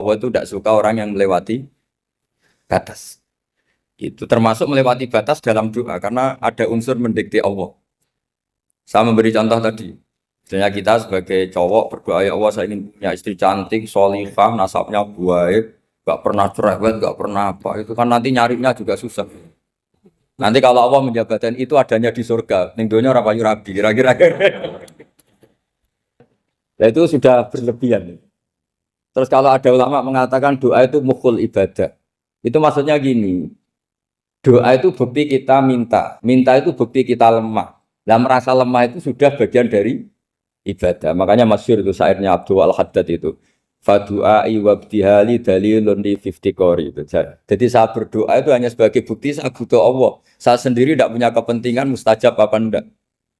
Allah itu tidak suka orang yang melewati batas. Itu termasuk melewati batas dalam doa karena ada unsur mendikte Allah. Saya memberi contoh tadi. Misalnya kita sebagai cowok berdoa, ya Allah saya ingin punya istri cantik, sholihah, nasabnya baik, gak pernah cerewet, gak pernah apa. Itu kan nanti nyarinya juga susah. Nanti kalau Allah menjabatkan itu adanya di surga, ning donya ora payu rabi, kira-kira. Nah itu sudah berlebihan. Terus kalau ada ulama mengatakan doa itu mukhul ibadah, itu maksudnya gini, doa itu bukti kita minta itu bukti kita lemah. Nah merasa lemah itu sudah bagian dari ibadah. Makanya masyhur itu syairnya Abdul Al-Haddad itu. Fadu'ai wabdihali dalilun li fiftikori itu. Jadi saya berdoa itu hanya sebagai bukti saya butuh Allah. Saya sendiri tidak punya kepentingan mustajab apa enggak.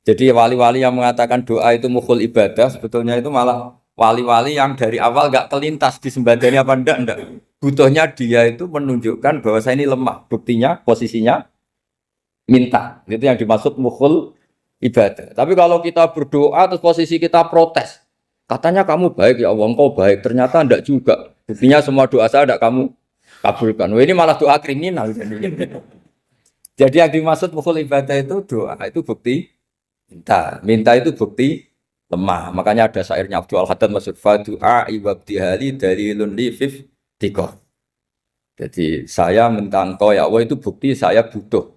Jadi wali-wali yang mengatakan doa itu mukhul ibadah sebetulnya itu malah wali-wali yang dari awal enggak kelintas disembadani apa enggak. Butuhnya dia itu menunjukkan bahwa saya ini lemah. Buktinya posisinya minta. Itu yang dimaksud mukhul ibadah. Tapi kalau kita berdoa terus posisi kita protes. Katanya kamu baik ya Allah, engkau baik. Ternyata enggak juga. Buktinya semua doa saya enggak kamu kabulkan. Wah, ini malah doa kriminal. Jadi yang dimaksud mukhul ibadah itu doa, itu bukti minta. Minta itu bukti lemah. Makanya ada syairnya Abdul Al-Haddad maksud fadu'a ibabdihali dalilun li fiftikor. Jadi saya minta engkau ya Allah itu bukti saya butuh.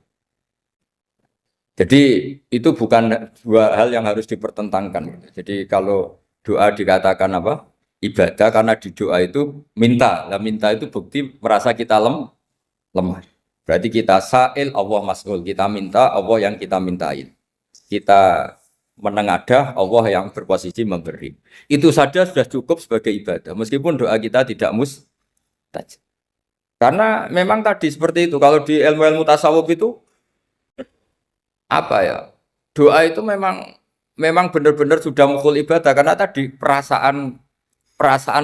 Jadi itu bukan dua hal yang harus dipertentangkan. Jadi kalau doa dikatakan apa? Ibadah karena di doa itu minta. Lah minta itu bukti merasa kita lemah. Berarti kita sa'il Allah mas'ul. Kita minta Allah yang kita mintain. Kita menengadah Allah yang berposisi memberi. Itu saja sudah cukup sebagai ibadah. Meskipun doa kita tidak mustajab. Karena memang tadi seperti itu. Kalau di ilmu-ilmu tasawuf itu apa ya? Doa itu memang benar-benar sudah mukhul ibadah karena tadi perasaan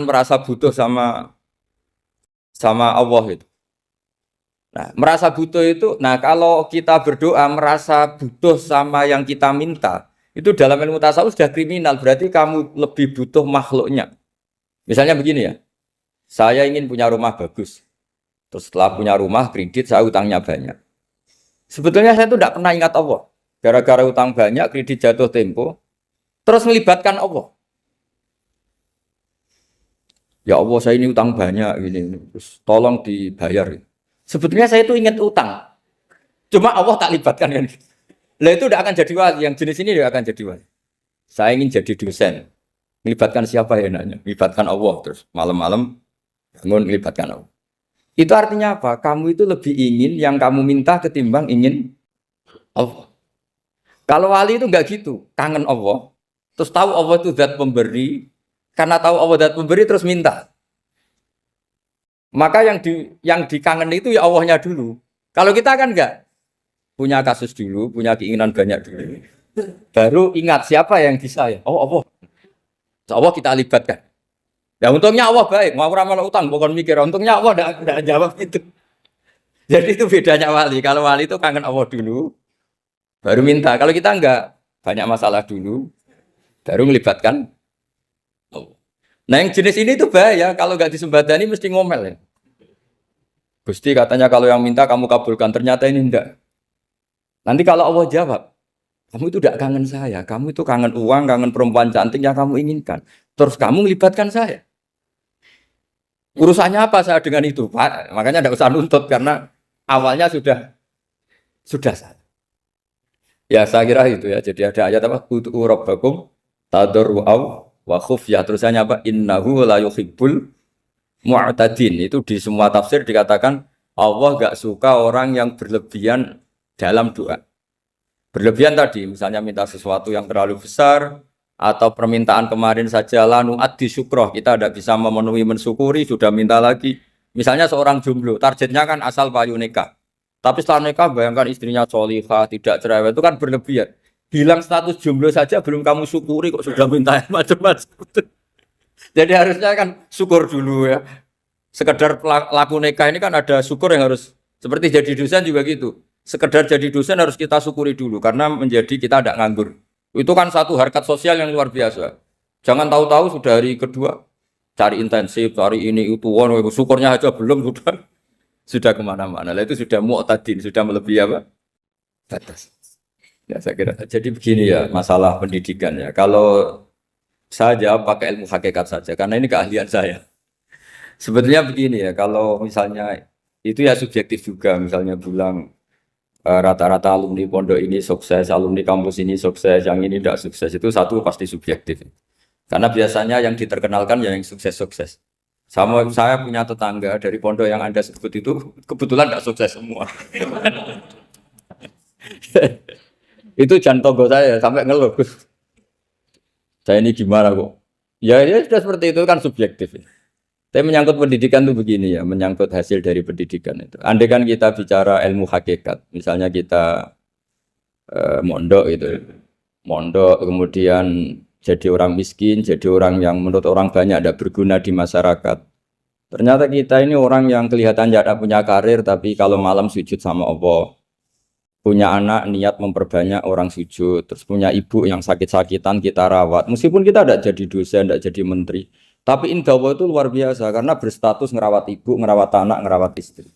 merasa butuh sama Allah itu. Nah, merasa butuh itu, nah kalau kita berdoa merasa butuh sama yang kita minta, itu dalam ilmu tasawuf sudah kriminal, berarti kamu lebih butuh makhluknya. Misalnya begini ya, saya ingin punya rumah bagus, terus setelah punya rumah kredit saya utangnya banyak. Sebetulnya saya itu tidak pernah ingat Allah, gara-gara utang banyak, kredit jatuh tempo, terus melibatkan Allah. Ya Allah saya ini utang banyak, ini, terus tolong dibayar. Sebetulnya saya itu ingat utang. Cuma Allah tak libatkan kan. Lah itu tidak akan jadi wali. Yang jenis ini tidak akan jadi wali. Saya ingin jadi dosen. Melibatkan siapa ya nanya? Melibatkan Allah terus malam-malam bangun melibatkan Allah. Itu artinya apa? Kamu itu lebih ingin yang kamu minta ketimbang ingin Allah. Kalau wali itu enggak gitu, kangen Allah. Terus tahu Allah itu zat pemberi, karena tahu Allah zat pemberi terus minta. Maka yang dikangen itu ya Allahnya dulu. Kalau kita kan enggak punya kasus dulu, punya keinginan banyak dulu. Baru ingat siapa yang bisa ya. Oh Allah. Allah kita libatkan. Ya untungnya Allah baik, mau ramal utang bukan mikir. Untungnya Allah enggak jawab itu. Jadi itu bedanya wali. Kalau wali itu kangen Allah dulu, baru minta. Kalau kita enggak, banyak masalah dulu, baru melibatkan Allah. Nah yang jenis ini tuh bahaya, kalau nggak disembadani mesti ngomel ya. Gusti katanya kalau yang minta kamu kabulkan, ternyata ini enggak. Nanti kalau Allah jawab, kamu itu tidak kangen saya, kamu itu kangen uang, kangen perempuan cantik yang kamu inginkan. Terus kamu melibatkan saya. Urusannya apa saya dengan itu, Pak? Makanya tidak usah nuntut karena awalnya sudah salah. Ya saya kira itu ya. Jadi ada ayat apa? Ud'u rabbakum tadarru'aw wa khufyah, terusannya apa? Innahu la yuhibbul mu'tadin. Itu di semua tafsir dikatakan Allah enggak suka orang yang berlebihan dalam doa. Berlebihan tadi misalnya minta sesuatu yang terlalu besar atau permintaan kemarin saja lanu addi syukroh, kita tidak bisa memenuhi mensyukuri sudah minta lagi. Misalnya seorang jomblo, targetnya kan asal payu nikah. Tapi setelah nikah bayangkan istrinya sholihah, tidak cerewet, itu kan berlebihan. Hilang status jomblo saja belum kamu syukuri kok sudah minta macam-macam. Jadi harusnya kan syukur dulu ya. Sekedar laku nikah ini kan ada syukur yang harus, seperti jadi dosen juga gitu. Sekedar jadi dosen harus kita syukuri dulu karena menjadi kita tidak nganggur. Itu kan satu harkat sosial yang luar biasa. Jangan tahu-tahu sudah hari kedua cari intensif, cari ini itu, wah, syukurnya aja belum sudah kemana-mana. Lah itu sudah mu'tadin, sudah melebihi apa? Batas. Ya saya kira. Jadi begini ya masalah pendidikan ya. Kalau saya jawab pakai ilmu hakikat saja, karena ini keahlian saya. Sebetulnya begini ya, kalau misalnya itu ya subjektif juga, misalnya bilang rata-rata alumni pondok ini sukses, alumni kampus ini sukses, yang ini tidak sukses, itu satu pasti subjektif. Karena biasanya yang diterkenalkan ya yang sukses-sukses. Sama saya punya tetangga dari pondok yang Anda sebut itu kebetulan tidak sukses semua. Itu jantung saya sampai ngeluh. Saya ini gimana kok? Ya, ya sudah seperti itu kan subjektif. Tapi menyangkut pendidikan itu begini ya, menyangkut hasil dari pendidikan itu. Andai kan kita bicara ilmu hakikat, misalnya kita mondok itu, mondok kemudian jadi orang miskin, jadi orang yang menurut orang banyak tidak berguna di masyarakat. Ternyata kita ini orang yang kelihatannya tidak punya karir, tapi kalau malam sujud sama Allah. Punya anak niat memperbanyak orang sujud, terus punya ibu yang sakit-sakitan kita rawat. Meskipun kita tidak jadi dosen, tidak jadi menteri, tapi indah Allah itu luar biasa karena berstatus ngerawat ibu, ngerawat anak, ngerawat istri.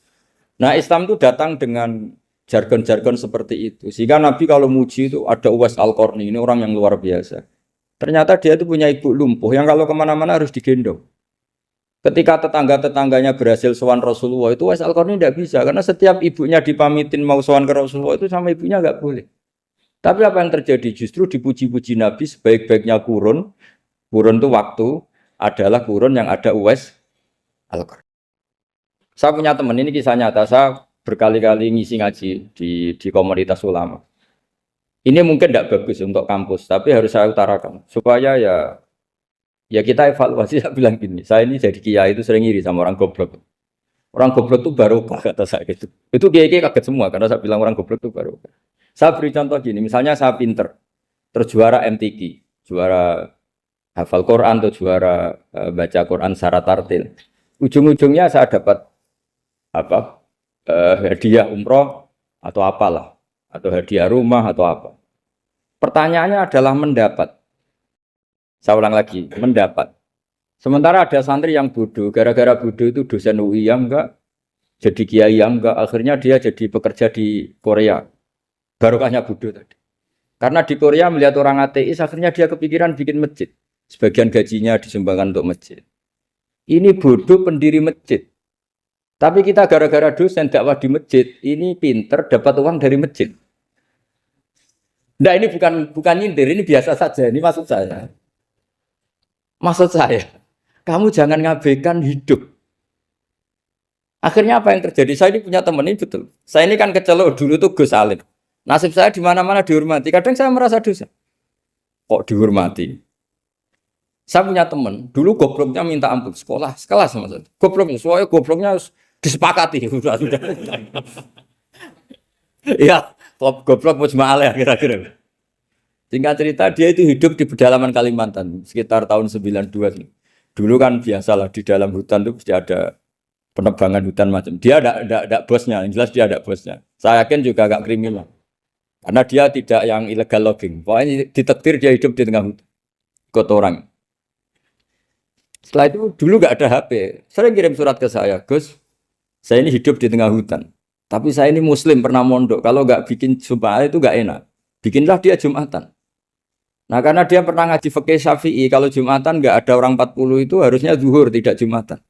Nah Islam itu datang dengan jargon-jargon seperti itu. Sehingga Nabi kalau muji itu ada Uwais Al-Qarni, ini orang yang luar biasa. Ternyata dia itu punya ibu lumpuh yang kalau kemana-mana harus digendong. Ketika tetangga-tetangganya berhasil sowan Rasulullah itu Uwais Al-Qarni tidak bisa karena setiap ibunya dipamitin mau sowan ke Rasulullah itu sama ibunya nggak boleh. Tapi apa yang terjadi? Justru dipuji-puji Nabi sebaik-baiknya kurun. Kurun itu waktu adalah kurun yang ada Uwais Al-Qarni. Saya punya teman ini kisah nyata. Saya berkali-kali ngisi ngaji di komunitas ulama. Ini mungkin tidak bagus untuk kampus, tapi harus saya utarakan supaya ya kita evaluasi. Saya bilang gini, saya ini jadi kiai itu sering iri sama orang goblok. Orang goblok itu barokah kata saya gitu. Itu kiai kaget semua karena saya bilang orang goblok itu barokah. Saya beri contoh gini, misalnya saya pinter, terus juara MTQ, juara hafal Quran atau juara baca Quran secara tartil. Ujung-ujungnya saya dapat apa? Hadiah umroh atau apalah, atau hadiah rumah atau apa. Pertanyaannya adalah mendapat. Saya ulang lagi, mendapat. Sementara ada santri yang bodoh, gara-gara bodoh itu dosen UI yang enggak, jadi kiai yang enggak, akhirnya dia jadi pekerja di Korea. Barokahnya bodoh tadi. Karena di Korea melihat orang ateis, akhirnya dia kepikiran bikin masjid. Sebagian gajinya disumbangkan untuk masjid. Ini bodoh pendiri masjid. Tapi kita gara-gara dosen dakwah di masjid, ini pinter dapat uang dari masjid. Nah ini bukan nyindir, ini biasa saja, ini maksud saya. Maksud saya, kamu jangan ngabaikan hidup. Akhirnya apa yang terjadi? Saya ini punya teman ini betul. Saya ini kan kecelok dulu tuh Gus Alim. Nasib saya di mana-mana dihormati. Kadang saya merasa dosa. Kok dihormati? Saya punya teman, dulu gobloknya minta ampun sekolah, sekelas sama saya. Gobloknya, soalnya gobloknya harus disepakati. Sudah. Iya, goblok mujma'alah kira-kira. Singkat cerita dia itu hidup di pedalaman Kalimantan sekitar tahun 92. Dulu kan biasalah di dalam hutan itu pasti ada penebangan hutan macam. Dia ada bosnya, yang jelas dia ada bosnya. Saya yakin juga agak kriminal. Karena dia tidak yang illegal logging. Pokoknya ditakdir dia hidup di tengah hutan. Ikut orang. Setelah itu dulu nggak ada HP. Sering kirim surat ke saya, Gus, saya ini hidup di tengah hutan. Tapi saya ini muslim pernah mondok. Kalau nggak bikin sumpah itu nggak enak. Bikinlah dia Jumatan. Nah karena dia pernah ngaji fikih Syafi'i, kalau Jumatan nggak ada orang 40 itu harusnya zuhur tidak Jumatan.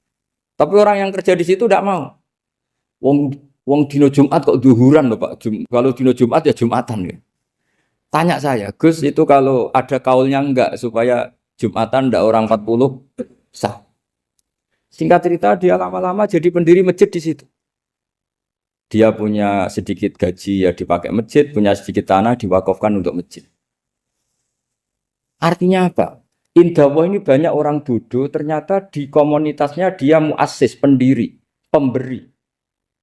Tapi orang yang kerja di situ tidak mau. Wong dino Jumat kok zuhuran loh Pak. Kalau dino Jumat ya Jumatan ya. Tanya saya, Gus itu kalau ada kaulnya enggak supaya Jumatan ndak orang 40 sah. Singkat cerita dia lama-lama jadi pendiri masjid di situ. Dia punya sedikit gaji ya dipakai masjid, punya sedikit tanah diwakafkan untuk masjid. Artinya apa? Indawa ini banyak orang bodoh, ternyata di komunitasnya dia muassis, pendiri, pemberi.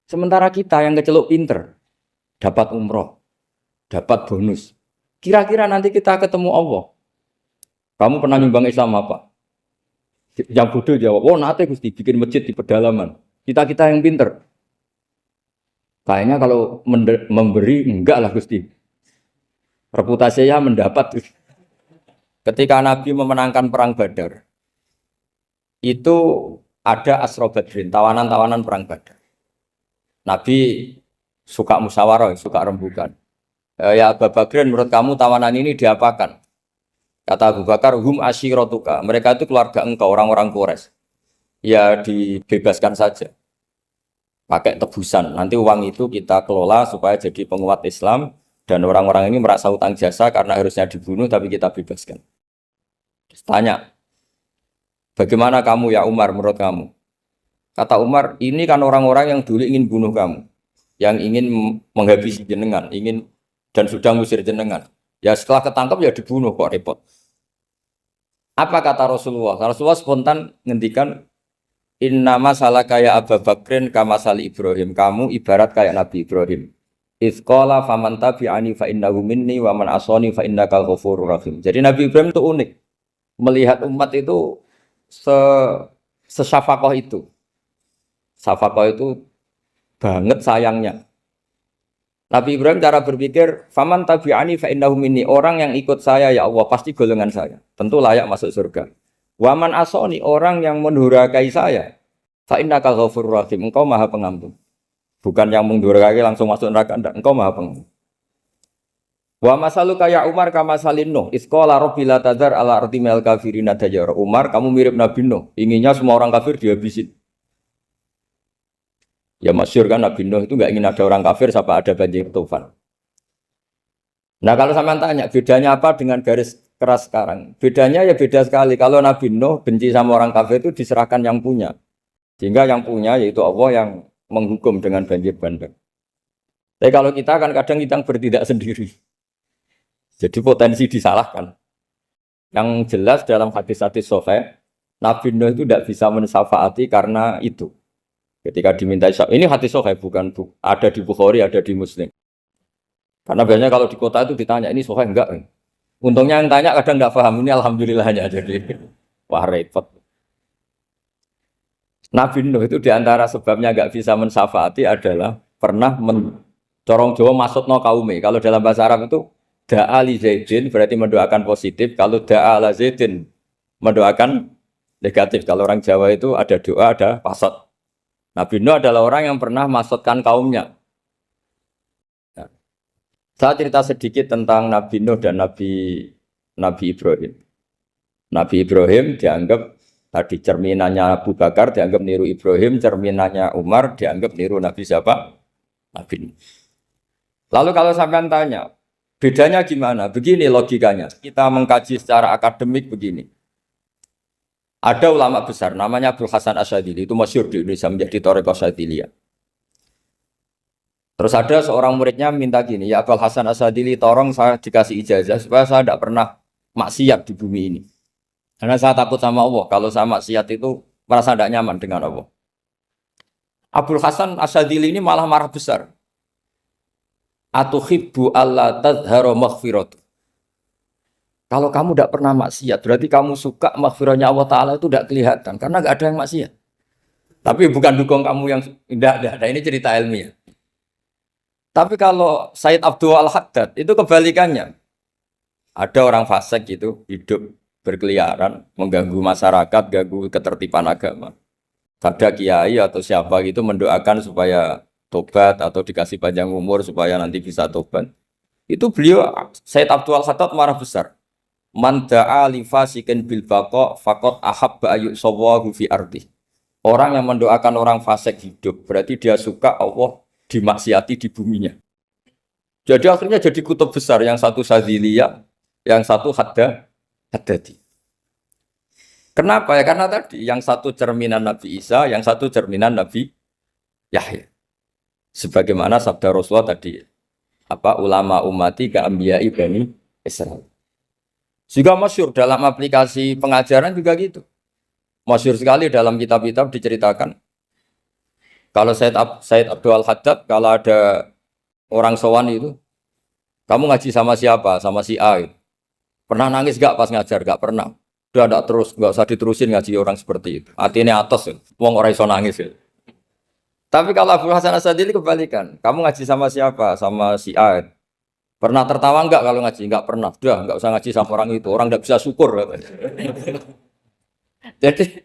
Sementara kita yang kecelok pinter, dapat umroh, dapat bonus. Kira-kira nanti kita ketemu Allah. Kamu pernah nyumbang Islam apa? Yang bodoh jawab, oh nanti Gusti bikin masjid di pedalaman. Kita yang pinter. Kayaknya kalau memberi, enggak lah Gusti. Reputasinya mendapat. Ketika Nabi memenangkan perang Badar, itu ada Asra Badrin, tawanan-tawanan perang Badar. Nabi suka musyawarah, suka rembukan. Ya Abu Bakrin, menurut kamu tawanan ini diapakan? Kata Abu Bakar, hum asyiratuka. Mereka itu keluarga engkau, orang-orang Quraisy. Ya dibebaskan saja. Pakai tebusan. Nanti uang itu kita kelola supaya jadi penguat Islam. Dan orang-orang ini merasa utang jasa karena harusnya dibunuh, tapi kita bebaskan. Tanya, bagaimana kamu ya Umar menurut kamu? Kata Umar, ini kan orang-orang yang dulu ingin bunuh kamu. Yang ingin menghabisi jenengan, ingin dan sudah ngusir jenengan. Ya setelah ketangkap ya dibunuh, kok repot. Apa kata Rasulullah? Rasulullah spontan ngendikan, innama salaka ya Abu Bakrin kama sali Ibrahim. Kamu ibarat kayak Nabi Ibrahim. Izqala faman tabi'ani fa innahu minni wa man asani fa innakal ghafurur rahim. Jadi Nabi Ibrahim itu unik. Melihat umat itu sesyafakoh itu. Syafakoh itu banget sayangnya. Nabi Ibrahim cara berpikir, faman tabi'ani fa innahu minni, orang yang ikut saya ya Allah pasti golongan saya, tentu layak masuk surga. Waman asoni, orang yang mendurhakai saya, fa innaka ghafurur rahim, engkau Maha Pengampun. Bukan yang mendurhakai langsung masuk neraka, enggak, engkau Maha Pengampun. Wa masaluka ya Umar kama salin Nuh, isqala rabbi la tadzar ala ardi minal kafirina dajjara. Umar, kamu mirip Nabi Nuh, inginnya semua orang kafir dihabisin. Ya masyhur kan Nabi Nuh itu nggak ingin ada orang kafir sampai ada banjir tufan. Nah kalau sampean tanya bedanya apa dengan garis keras sekarang? Bedanya ya beda sekali. Kalau Nabi Nuh benci sama orang kafir itu diserahkan yang punya. Sehingga yang punya yaitu Allah yang menghukum dengan banjir bandang. Tapi kalau kita kan kadang kita bertindak sendiri. Jadi potensi disalahkan. Yang jelas dalam hadis-hadis sahih, Nabi Nuh itu tidak bisa mensyafaati karena itu. Ketika diminta syafaat, ini hadis sahih bukan ada di Bukhari, ada di Muslim. Karena biasanya kalau di kota itu ditanya ini sahih enggak? Untungnya yang tanya kadang enggak paham, ini alhamdulillahnya jadi wah repot. Nabi Nuh itu diantara sebabnya enggak bisa mensyafaati adalah pernah corong Jawa maksudno kaume. Kalau dalam bahasa Arab itu da'a li Zaidin berarti mendoakan positif, kalau da'a la Zaidin mendoakan negatif. Kalau orang Jawa itu ada doa, ada pasot. Nabi Nuh adalah orang yang pernah maksudkan kaumnya. Nah, saya cerita sedikit tentang Nabi Nuh dan Nabi Ibrahim. Nabi Ibrahim dianggap tadi cerminannya Abu Bakar, dianggap niru Ibrahim, cerminannya Umar, dianggap niru Nabi siapa? Nabi Nuh. Lalu kalau sampean tanya, bedanya gimana? Begini logikanya. Kita mengkaji secara akademik begini. Ada ulama besar, namanya Abdul Hasan Asyadzili, itu masyhur di Indonesia menjadi Thariqah Asyadziliyah. Terus ada seorang muridnya minta gini, ya Abdul Hasan Asyadzili, tolong saya dikasih ijazah supaya saya tidak pernah maksiat di bumi ini. Karena saya takut sama Allah, kalau saya maksiat itu merasa tidak nyaman dengan Allah. Abdul Hasan Asyadzili ini malah marah besar. Atuhibbu alla tadhharu maghfiratu. Kalau kamu tidak pernah maksiat, berarti kamu suka maghfirahnya Allah Ta'ala itu tidak kelihatan. Karena nggak ada yang maksiat. Tapi bukan dukung kamu yang tidak. Ini cerita ilmiah. Tapi kalau Said Abdul Al-Haddad, itu kebalikannya. Ada orang fasik gitu, hidup berkeliaran, mengganggu masyarakat, ganggu ketertiban agama. Ada kiai atau siapa gitu mendoakan supaya tobat atau dikasih panjang umur supaya nanti bisa tobat. Itu beliau, Said Abdul Al-Haddad marah besar. Man da'a li fasikin bil baqa faqad ahabba ayu sawahu fi ardi. Orang yang mendoakan orang fasik hidup berarti dia suka Allah dimaksiati di buminya. Jadi akhirnya jadi kutub besar, yang satu Sadziliyah, yang satu Haddadi. Kenapa ya? Karena tadi yang satu cerminan Nabi Isa, yang satu cerminan Nabi Yahya. Sebagaimana sabda Rasulullah tadi, ulama ummati ka anbiya'i bani Israil. Juga masyhur dalam aplikasi pengajaran juga gitu. Masyhur sekali dalam kitab-kitab diceritakan. Kalau Said Abdul Al-Haddad, kalau ada orang sowan itu, kamu ngaji sama siapa? Sama si A. Pernah nangis gak pas ngajar? Gak pernah. Udah gak terus, gak usah diterusin ngaji orang seperti itu. Hatinya atas, wong orang iso nangis. Tapi kalau Abdul Hasan Asyadzili kebalikan. Kamu ngaji sama siapa? Sama si A. Pernah tertawa enggak kalau ngaji? Enggak pernah. Udah, enggak usah ngaji sama orang itu. Orang enggak bisa syukur. Jadi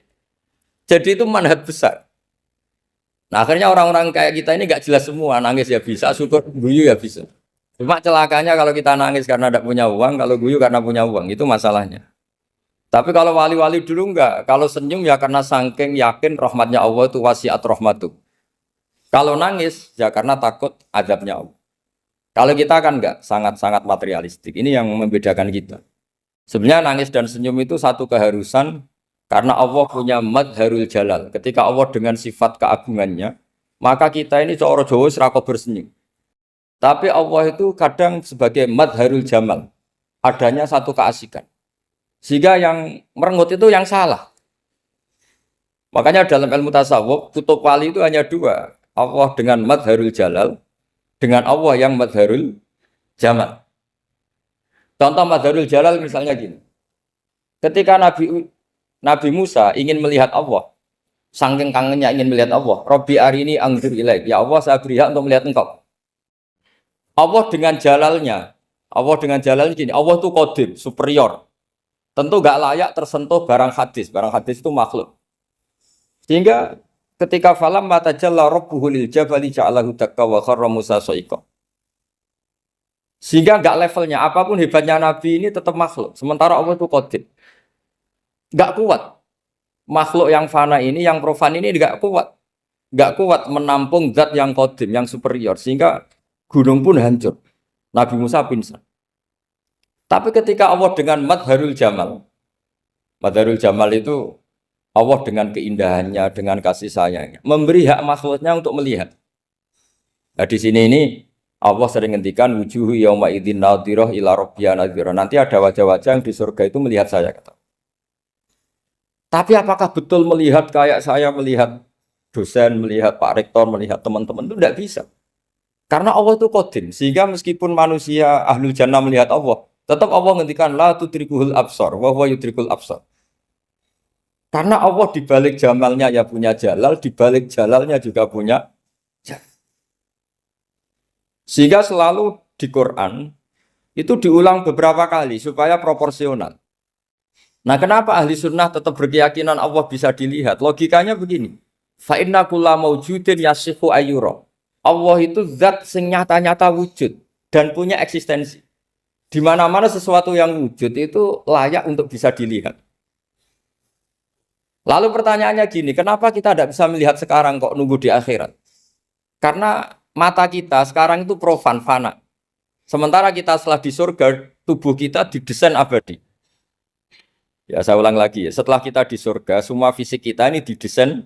Jadi itu manhaj besar. Nah akhirnya orang-orang kayak kita ini nggak jelas semua, nangis ya bisa, syukur guyu ya bisa. Cuma celakanya kalau kita nangis karena tidak punya uang, kalau guyu karena punya uang, itu masalahnya. Tapi kalau wali-wali dulu enggak, kalau senyum ya karena saking yakin rahmatnya Allah itu wasiat rahmatu. Kalau nangis ya karena takut azabnya Allah. Kalau kita kan enggak, sangat-sangat materialistik. Ini yang membedakan kita. Sebenarnya nangis dan senyum itu satu keharusan karena Allah punya madharul jalal. Ketika Allah dengan sifat keagungannya, maka kita ini seorang Jawa serako bersenyum. Tapi Allah itu kadang sebagai madharul jamal. Adanya satu keasikan. Sehingga yang merengut itu yang salah. Makanya dalam ilmu tasawuf, kutub wali itu hanya dua. Allah dengan madharul jalal, dengan Allah yang madharul jamal. Contoh madharul jalal misalnya gini. Ketika Nabi Musa ingin melihat Allah, saking kangennya ingin melihat Allah, Rabbi arini anzur ilaik. Ya Allah, saya beri hak untuk melihat engkau. Allah dengan jalalnya gini, Allah itu qadim, superior. Tentu gak layak tersentuh barang hadis. Barang hadis itu makhluk. Sehingga ketika falam matajalla rabbuhu lil jabali ja'alahu dakka wa kharra Musa sa'iqa. Sehingga gak levelnya apapun hebatnya Nabi ini tetap makhluk. Sementara Allah itu qadim. Gak kuat. Makhluk yang fana ini, yang profan ini gak kuat. Gak kuat menampung zat yang qadim, yang superior. Sehingga gunung pun hancur. Nabi Musa pingsan. Tapi ketika Allah dengan madharul jamal itu Allah dengan keindahannya, dengan kasih sayangnya, memberi hak makhluknya untuk melihat. Nah di sini ini Allah sering ngendikan wujuhu yauma idzin nadhirah ila rabbiha nadhirah. Nanti ada wajah-wajah yang di surga itu melihat saya kata. Tapi apakah betul melihat kayak saya melihat dosen, melihat Pak Rektor, melihat teman-teman itu tidak bisa. Karena Allah itu qadim, sehingga meskipun manusia ahlul jannah melihat Allah, tetap Allah ngendikan la tudrikuhul absar wa huwa yudrikul absar. Karena Allah di balik jamalnya ya punya jalal, di balik jalalnya juga punya jalal. Sehingga selalu di Quran itu diulang beberapa kali supaya proporsional. Nah, kenapa ahli sunnah tetap berkeyakinan Allah bisa dilihat? Logikanya begini. Fa inna kulla maujudin yasihu ayyura. Allah itu zat sing nyata-nyata wujud dan punya eksistensi. Di mana-mana sesuatu yang wujud itu layak untuk bisa dilihat. Lalu pertanyaannya gini, kenapa kita tidak bisa melihat sekarang kok nunggu di akhirat? Karena mata kita sekarang itu profan, fana. Sementara kita setelah di surga, tubuh kita didesain abadi. Ya saya ulang lagi ya, setelah kita di surga, semua fisik kita ini didesain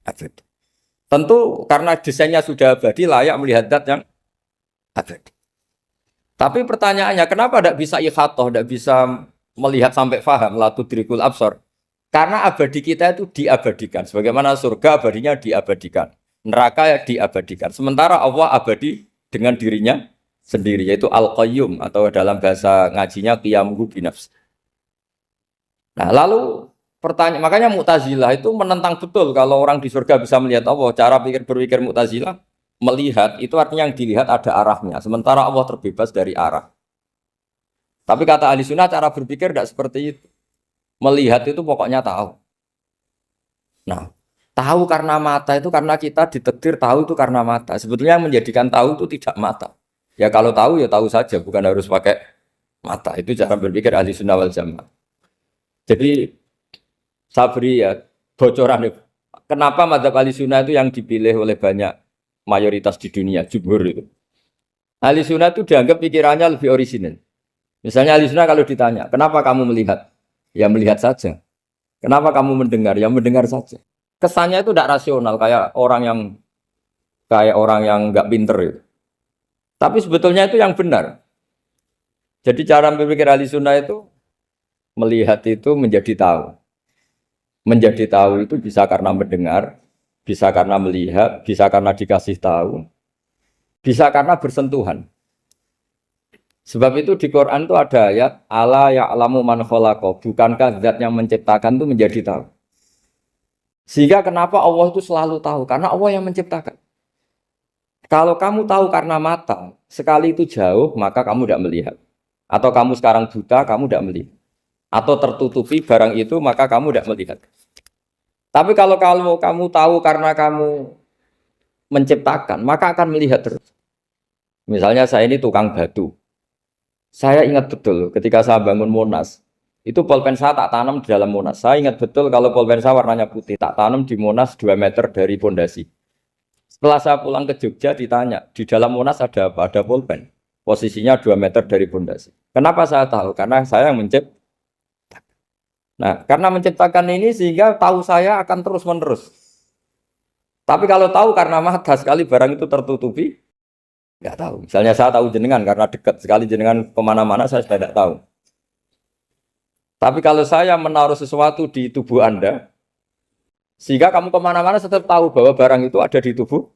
abadi. Tentu karena desainnya sudah abadi, layak melihat zat yang abadi. Tapi pertanyaannya, kenapa tidak bisa ikhatoh, tidak bisa melihat sampai faham, la tudrikul absar? Karena abadi kita itu diabadikan. Sebagaimana surga abadinya diabadikan. Neraka diabadikan. Sementara Allah abadi dengan dirinya sendiri, yaitu Al-Qayyum, atau dalam bahasa ngajinya Qiyamuhu binafs. Nah lalu pertanyaan, makanya Mu'tazilah itu menentang betul kalau orang di surga bisa melihat Allah. Cara berpikir Mu'tazilah, melihat itu artinya yang dilihat ada arahnya, sementara Allah terbebas dari arah. Tapi kata ahli sunnah cara berpikir tidak seperti itu. Melihat itu pokoknya tahu. Nah, tahu karena mata itu karena kita ditakdir tahu itu karena mata. Sebetulnya yang menjadikan tahu itu tidak mata. Ya kalau tahu ya tahu saja, bukan harus pakai mata. Itu cara berpikir ahli sunnah wal jamaah. Jadi saya beri ya bocoran. Kenapa mazhab ahli sunnah itu yang dipilih oleh banyak mayoritas di dunia, jumhur itu. Ahli sunnah itu dianggap pikirannya lebih orisinal. Misalnya ahli sunnah kalau ditanya, kenapa kamu melihat? Ya melihat saja. Kenapa kamu mendengar? Ya mendengar saja. Kesannya itu tidak rasional, kayak orang yang nggak pinter itu. Tapi sebetulnya itu yang benar. Jadi cara berpikir ahli sunnah itu melihat itu menjadi tahu. Menjadi tahu itu bisa karena mendengar, bisa karena melihat, bisa karena dikasih tahu, bisa karena bersentuhan. Sebab itu di Quran itu ada ayat ala ya'lamu man khalaqa, bukankah zat yang menciptakan itu menjadi tahu. Sehingga kenapa Allah itu selalu tahu? Karena Allah yang menciptakan. Kalau kamu tahu karena mata, sekali itu jauh, maka kamu tidak melihat. Atau kamu sekarang buta, kamu tidak melihat. Atau tertutupi barang itu, maka kamu tidak melihat. Tapi kalau kamu tahu karena kamu menciptakan, maka akan melihat terus. Misalnya saya ini tukang batu. Saya ingat betul ketika saya bangun Monas, itu polpen saya tak tanam di dalam Monas. Saya ingat betul kalau polpen saya warnanya putih, tak tanam di Monas 2 meter dari pondasi. Setelah saya pulang ke Jogja ditanya, di dalam Monas ada apa? Ada polpen. Posisinya 2 meter dari pondasi. Kenapa saya tahu? Karena saya yang menciptakan. Nah, karena menciptakan ini sehingga tahu saya akan terus-menerus. Tapi kalau tahu karena mata sekali barang itu tertutupi, nggak tahu. Misalnya saya tahu jenengan karena dekat sekali jenengan kemana-mana saya sudah tidak tahu. Tapi kalau saya menaruh sesuatu di tubuh Anda, sehingga kamu kemana-mana tetap tahu bahwa barang itu ada di tubuh.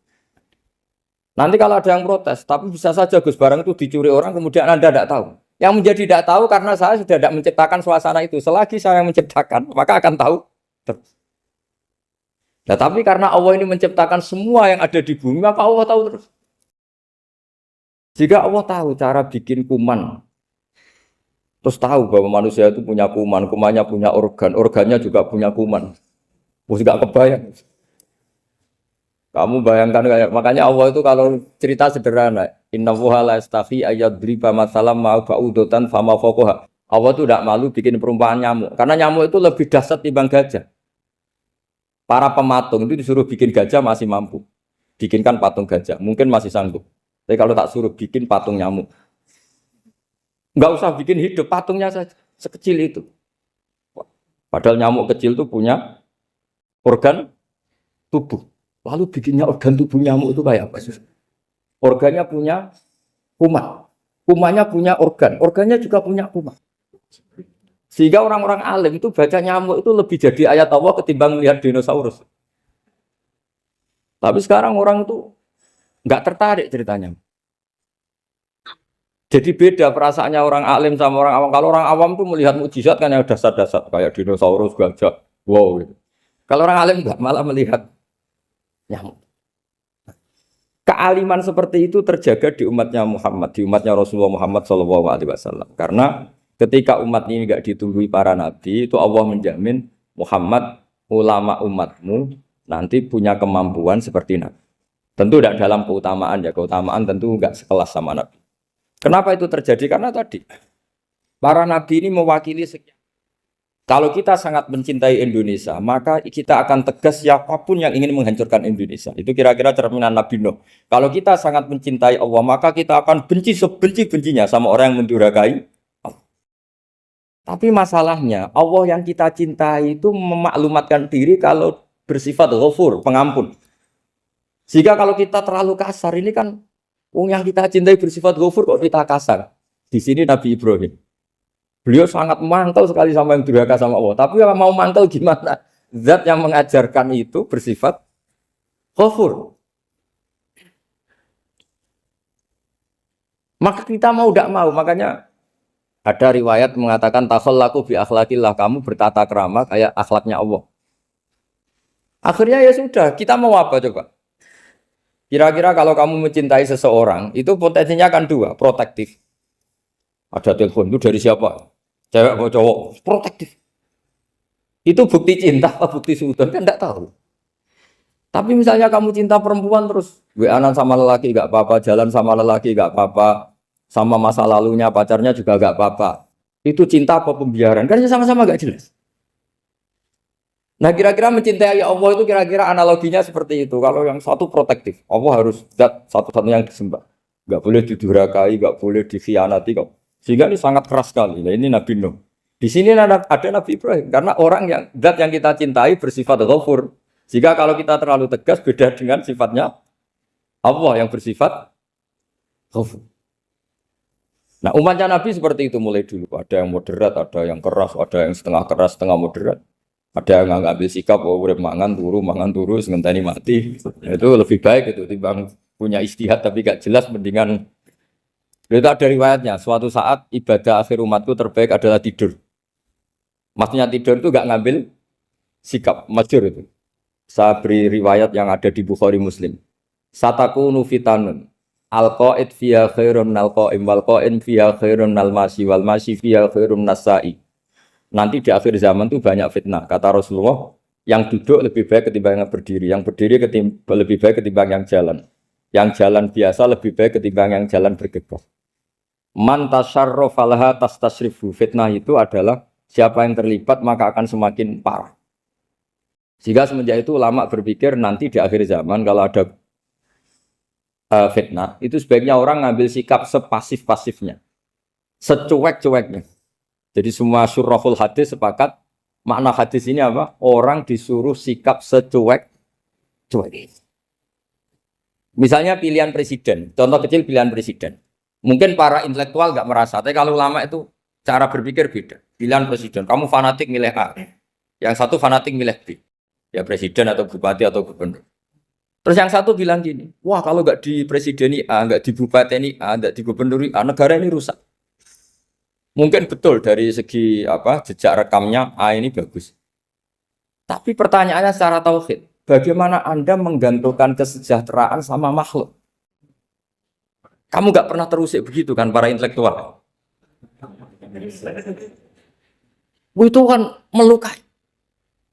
Nanti kalau ada yang protes, tapi bisa saja Gus barang itu dicuri orang kemudian Anda tidak tahu. Yang menjadi tidak tahu karena saya sudah tidak menciptakan suasana itu. Selagi saya yang menciptakan, maka akan tahu terus. Nah, tapi karena Allah ini menciptakan semua yang ada di bumi, maka Allah tahu terus. Jika Allah tahu cara bikin kuman, terus tahu bahwa manusia itu punya kuman, kumannya punya organ, organnya juga punya kuman. Mesti gak kebayang. Kamu bayangkan kayak makanya Allah itu kalau cerita sederhana, innallaha la yastahi ayyadriba masalam ma ba'udatan fama fawqaha. Allah itu tidak malu bikin perumpamaan nyamuk, karena nyamuk itu lebih dahsyat timbang gajah. Para pematung itu disuruh bikin gajah masih mampu. Bikinkan patung gajah, mungkin masih sanggup. Tapi kalau tak suruh bikin patung nyamuk, nggak usah bikin hidup, patungnya saja sekecil itu. Padahal nyamuk kecil itu punya organ tubuh. Lalu bikinnya organ tubuh nyamuk itu kayak apa? Organnya punya kuman, kumannya punya organ, organnya juga punya kuman. Sehingga orang-orang alim itu baca nyamuk itu lebih jadi ayat Allah ketimbang melihat dinosaurus. Tapi sekarang orang itu nggak tertarik ceritanya. Jadi beda perasaannya orang alim sama orang awam. Kalau orang awam tuh melihat mukjizat kan yang dasar-dasar kayak dinosaurus, gajah, wow. Gitu. Kalau orang alim nggak, malah melihat nyamuk. Kealiman seperti itu terjaga di umatnya Muhammad, di umatnya Rasulullah Muhammad SAW. Karena ketika umat ini nggak ditumbuhi para nabi, itu Allah menjamin Muhammad, ulama umatmu nanti punya kemampuan seperti nabi. Tentu tidak dalam keutamaan ya, keutamaan tentu nggak sekelas sama nabi. Kenapa itu terjadi? Karena tadi para nabi ini mewakili sekian. Kalau kita sangat mencintai Indonesia, maka kita akan tegas siapapun yang ingin menghancurkan Indonesia. Itu kira-kira cerminan Nabi Nuh. Kalau kita sangat mencintai Allah, maka kita akan benci sebenci-bencinya sama orang yang mendurhakai. Tapi masalahnya, Allah yang kita cintai itu memaklumatkan diri kalau bersifat ghafur, pengampun. Sehingga kalau kita terlalu kasar, ini kan yang kita cintai bersifat ghafur kok kita kasar. Di sini Nabi Ibrahim. Beliau sangat mangkel sekali sama yang durhaka sama Allah. Tapi mau mangkel gimana? Zat yang mengajarkan itu bersifat ghafur. Maka kita mau tidak mau, makanya ada riwayat mengatakan takhallaku bi akhlaqillah, kamu bertata krama kayak akhlaknya Allah. Akhirnya ya sudah, kita mau apa coba? Kira-kira kalau kamu mencintai seseorang, itu potensinya kan dua, protektif. Ada telepon itu dari siapa? Cewek atau cowok? Protektif. Itu bukti cinta apa bukti suudon kan tidak tahu. Tapi misalnya kamu cinta perempuan terus WA-an sama lelaki nggak apa-apa, jalan sama lelaki nggak apa-apa, sama masa lalunya pacarnya juga nggak apa-apa. Itu cinta apa pembiaran? Kan sama-sama nggak jelas. Nah kira-kira mencintai Allah itu kira-kira analoginya seperti itu. Kalau yang satu protektif, Allah harus zat satu-satunya yang disembah. Nggak boleh didurhakai, nggak boleh dikhianati kok. Sehingga ini sangat keras sekali. Nah, ini Nabi Nuh. Di sini ada Nabi Ibrahim karena orang yang zat yang kita cintai bersifat ghafur. Jika kalau kita terlalu tegas beda dengan sifatnya Allah yang bersifat ghafur. Nah, umatnya Nabi seperti itu mulai dulu. Ada yang moderat, ada yang keras, ada yang setengah keras, setengah moderat. Ada yang ngambil sikap, oh udah mangan turu, ngenteni mati. Itu lebih baik itu timbang punya istihad tapi gak jelas mendingan. Itu ada riwayatnya, suatu saat ibadah akhir umatku terbaik adalah tidur. Maksudnya tidur itu gak ngambil sikap, masyhur itu. Saya beri riwayat yang ada di Bukhari Muslim. Satakunu fitanun, al-qa'id fiya khairun al-qa'im, wal-qa'in fiya khairun al-masi, wal-masi fiya khairun nasai. Nanti di akhir zaman itu banyak fitnah. Kata Rasulullah, Yang duduk lebih baik ketimbang yang berdiri. Yang berdiri lebih baik ketimbang yang jalan. Yang jalan biasa lebih baik ketimbang yang jalan bergegas. Man tasyarrafa laha tastasrifu. Fitnah itu adalah siapa yang terlibat maka akan semakin parah. Sehingga semenjak itu ulama berpikir nanti di akhir zaman kalau ada fitnah, itu sebaiknya orang ngambil sikap sepasif-pasifnya, secuek-cueknya. Jadi semua syurahul hadis sepakat makna hadis ini apa? Orang disuruh sikap secuek-cuek. Misalnya pilihan presiden, contoh kecil pilihan presiden. Mungkin para intelektual nggak merasa, tapi kalau ulama itu cara berpikir beda. Pilihan presiden, kamu fanatik milih A, yang satu fanatik milih B. Ya presiden atau bupati atau gubernur. Terus yang satu bilang gini, wah kalau nggak di presideni A, nggak di bupati A, nggak di gubernur A, negara ini rusak. Mungkin betul dari segi apa jejak rekamnya A ini bagus. Tapi pertanyaannya secara tauhid, bagaimana Anda menggantungkan kesejahteraan sama makhluk? Kamu nggak pernah terusik begitu kan para intelektual? Itu kan melukai.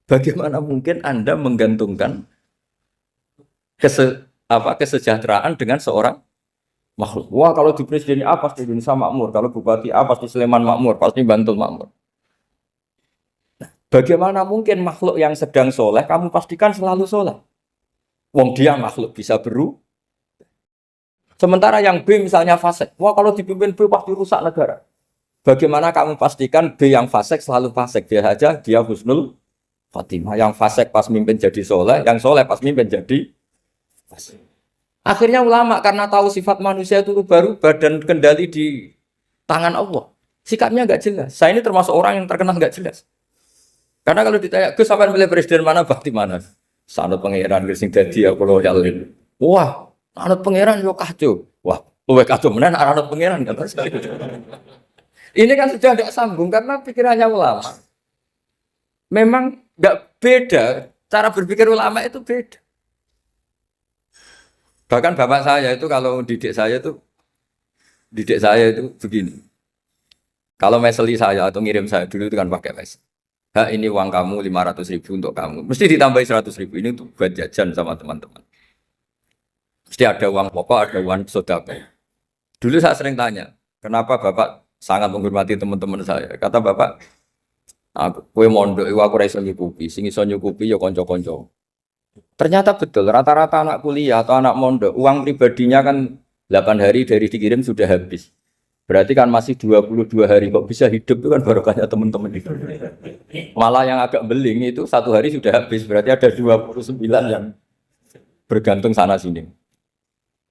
Bagaimana mungkin Anda menggantungkan kesejahteraan dengan seorang makhluk? Wah kalau di presiden A pasti Indonesia makmur, kalau bupati A pasti Sleman makmur, pasti Bantul makmur. Nah, bagaimana mungkin makhluk yang sedang soleh kamu pastikan selalu soleh? Wong dia makhluk bisa sementara yang B misalnya fasik, wah kalau dipimpin B pasti rusak negara. Bagaimana kamu pastikan B yang fasik selalu fasik? Dia saja dia husnul Fatimah, yang fasik pas mimpin jadi soleh, yang soleh pas mimpin jadi fasik. Akhirnya ulama karena tahu sifat manusia itu baru badan kendali di tangan Allah. Sikapnya nggak jelas. Saya ini termasuk orang yang terkenal nggak jelas. Karena kalau ditanya, Gus sampean pilih presiden mana, bakti mana? Sanut pangeran sing dadi aku loyal. Wah, anut pangeran yo kacau. Wah, luwe kacau menan anut pangeran kan. Ini kan sudah tidak sambung karena pikirannya ulama. Memang nggak beda, cara berpikir ulama itu beda. Bahkan bapak saya itu kalau didik saya itu begini. Kalau meseli saya atau ngirim saya dulu itu kan pakai mes. Ini uang kamu 500.000 untuk kamu. Mesti ditambahi 100.000 ini untuk buat jajan sama teman-teman. Mesti ada uang pokok, ada uang sedekah. Dulu saya sering tanya, kenapa bapak sangat menghormati teman-teman saya? Kata bapak, kowe mondok iku aku ora iso nyukupi, sing iso nyukupi ya kanca-kanca. Ternyata betul, rata-rata anak kuliah atau anak mondok, uang pribadinya kan 8 hari dari dikirim sudah habis. Berarti kan masih 22 hari kok bisa hidup itu kan barokahnya teman-teman itu. Malah yang agak beling itu 1 hari sudah habis, berarti ada 29 yang bergantung sana sini.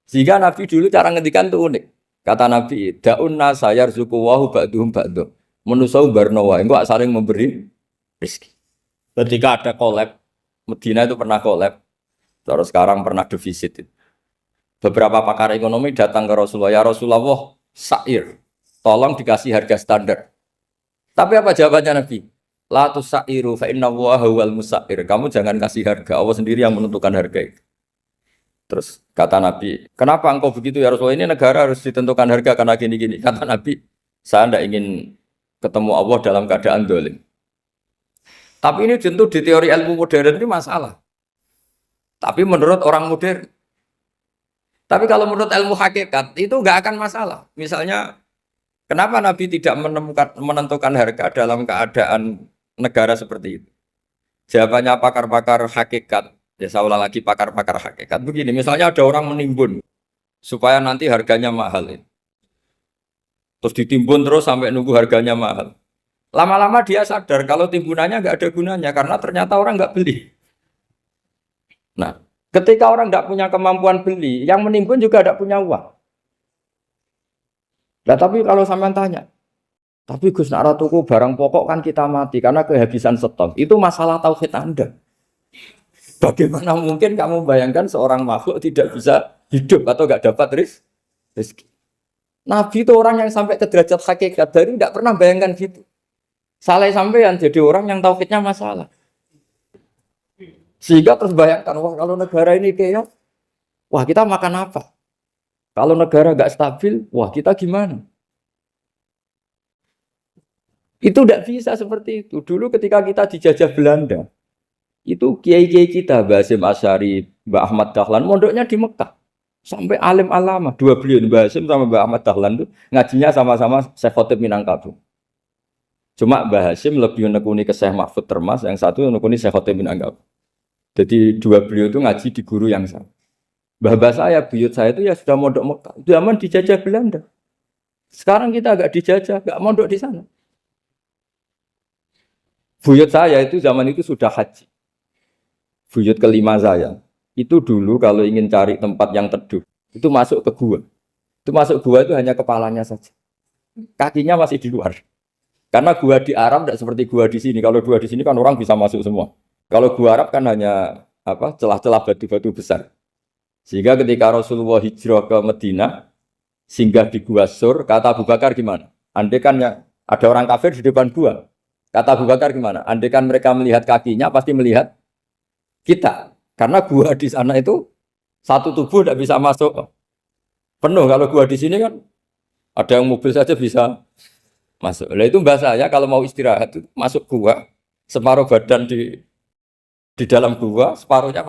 Sehingga Nabi dulu cara ngendikan tuh unik. Kata Nabi, da'un nasa yarzuqu wahu ba'duhum ba'du. Menusau barnawa, enggak saling memberi rezeki. Ketika ada collab, Medina itu pernah collab, terus sekarang pernah defisit. Beberapa pakar ekonomi datang ke Rasulullah, ya Rasulullah, sa'ir, tolong dikasih harga standar. Tapi apa jawabannya Nabi? La tusairu fa inna Allaha huwal musair. Kamu jangan kasih harga, Allah sendiri yang menentukan harga itu. Terus kata Nabi, kenapa engkau begitu ya Rasulullah? Ini negara harus ditentukan harga karena gini-gini. Kata Nabi, saya tidak ingin ketemu Allah dalam keadaan dolim. Tapi ini tentu di teori ilmu modern ini masalah. Tapi menurut orang modern. Tapi kalau menurut ilmu hakikat itu nggak akan masalah. Misalnya, kenapa Nabi tidak menentukan harga dalam keadaan negara seperti itu? Jawabannya pakar-pakar hakikat. Ya saya ulang lagi pakar-pakar hakikat. Begini, misalnya ada orang menimbun supaya nanti harganya mahal. Terus ditimbun terus sampai nunggu harganya mahal. Lama-lama dia sadar kalau timbunannya nggak ada gunanya karena ternyata orang nggak beli. Nah, ketika orang nggak punya kemampuan beli, yang menimbun juga nggak punya uang. Nah, tapi kalau sampean tanya, tapi Gus nak tuku barang pokok kan kita mati karena kehabisan stok. Itu masalah tauhid Anda. Bagaimana mungkin kamu bayangkan seorang makhluk tidak bisa hidup atau nggak dapat rezeki? Nabi itu orang yang sampai ke derajat hakikat dari tidak pernah bayangkan gitu. Saleh sampean jadi orang yang tauhidnya masalah. Sehingga terus bayangkan, wah kalau negara ini kayak, wah kita makan apa? Kalau negara nggak stabil, wah kita gimana? Itu tidak bisa seperti itu. Dulu ketika kita dijajah Belanda, Itu kiai-kiai kita, Mbah Hasyim Asy'ari, Mbah Ahmad Dahlan, mondoknya di Mekah. Sampai alim alama, dua beliau Mbah Hasyim sama Mbah Ahmad Dahlan itu ngajinya sama-sama Syekh Khotib Minangkabau. Cuma Mbah Hasyim lebih menekuni ke Syekh Mahfud Termas, yang satu menekuni Syekh Khotib Minangkabau. Jadi dua beliau itu ngaji di guru yang sama. Mbah saya, buyut saya itu ya sudah mondok Mekah. Zaman dijajah Belanda. Sekarang kita agak dijajah, agak mondok di sana. Buyut saya itu zaman itu sudah haji. Buyut kelima saya. Itu dulu kalau ingin cari tempat yang teduh, itu masuk ke gua. Itu masuk gua itu hanya kepalanya saja. Kakinya masih di luar. Karena gua di Arab tidak seperti gua di sini. Kalau gua di sini kan orang bisa masuk semua. Kalau gua Arab kan hanya celah-celah batu-batu besar. Sehingga ketika Rasulullah hijrah ke Madinah, singgah di Gua Sur, kata Abu Bakar gimana? Andai kan ya, ada orang kafir di depan gua. Kata Abu Bakar gimana? Andai kan mereka melihat kakinya, pasti melihat kita. Karena gua di sana itu satu tubuh tidak bisa masuk penuh. Kalau gua di sini kan ada yang mobil saja bisa masuk. Nah itu mbak saya kalau mau istirahat itu masuk gua, separuh badan di dalam gua, separuhnya